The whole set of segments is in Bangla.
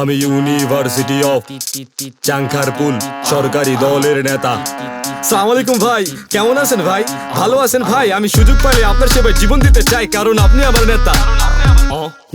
আমি ইউনিভার্সিটি অফ চাংখারপুল সরকারি দলের নেতা। আসসালামু আলাইকুম ভাই, কেমন আছেন ভাই? ভালো আছেন ভাই? আমি সুযোগ পাইলে আপনার সেবায় জীবন দিতে চাই, কারণ আপনি আমার নেতা।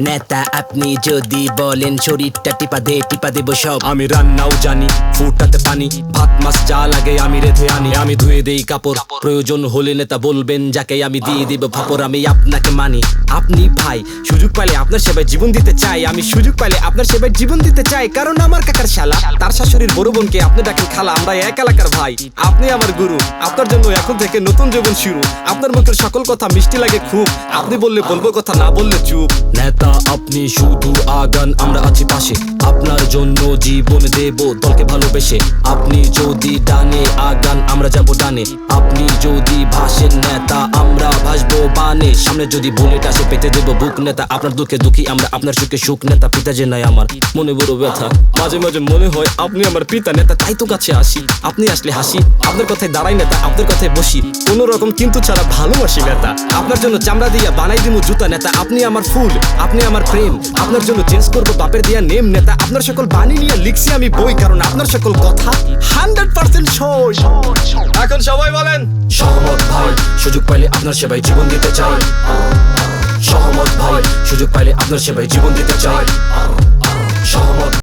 নেতা আপনি যদি বলেন শরীরটা টিপা দেব সব। আমি রান্নাও জানি, ফুটাতে পানি, ভাত মাছ যা লাগে আমি রেঁধে আনি। আমি ধুয়ে দেই কাপড়, প্রয়োজন হলে নেতা বলবেন যাকে আমি দিয়ে দিব ফাপড়। আমি আপনাকে মানি, আপনি ভাই। সুযোগ পাইলে আপনার সেবায় জীবন দিতে চাই, আমি সুযোগ পাইলে আপনার সেবায় জীবন দিতে চাই, কারণ আমার কাকার শালা তার শাশুড়ির বড় বোনকে আপনি ডাকেন খালা। আমরা এক এলাকার ভাই, আপনি আমার গুরু। আপনার জন্য এখন থেকে নতুন জীবন শুরু। আপনার মুখের সকল কথা মিষ্টি লাগে খুব, আপনি বললে বলবো কথা, না বললে চুপ। নেতা আপনি শুধু আগান, আমরা আছি পাশে। আপনার জন্য জীবন দেব দলকে ভালোবেসে। আপনি যদি ডানে আগান, আমরা যাব ডানে। আপনি যদি ভাসেন নেতা, আমরা ভাসবো বানে। সামনে যদি বুলেট আসে পেতে দেব বুক নেতা। আপনার দুঃখে দুঃখী আমরা, আপনার সুখে সুখ নেতা। পিতা যে নাই আমার মনে বড় ব্যথা, মাঝে মাঝে মনে হয় আপনি আমার পিতা নেতা। তাই তো কাছে আসি, আপনি আসলে হাসি। আপনার কথায় দাঁড়াই নেতা, আপনার কথায় বসি, কোন রকম কিন্তু ছাড়া ভালোবাসি নেতা। আপনার জন্য চামড়া দিয়া বানাই দিব জুতা নেতা। আপনি আমার ফুল, আপনি আমার প্রেম। আপনার জন্য চেঞ্জ করবো বাপের দিয়া নেম নেতা। আপনার সকল বাণী নিয়ে লিখছি আমি বই, কারণ আপনার সকল কথা 100% সই। এখন সবাই বলেন সহমত ভাই, সুযোগ পাইলে আপনার সেবায় জীবন দিতে চাই। সহমত ভাই, সুযোগ পাইলে আপনার সেবায় জীবন দিতে চাই। সহমত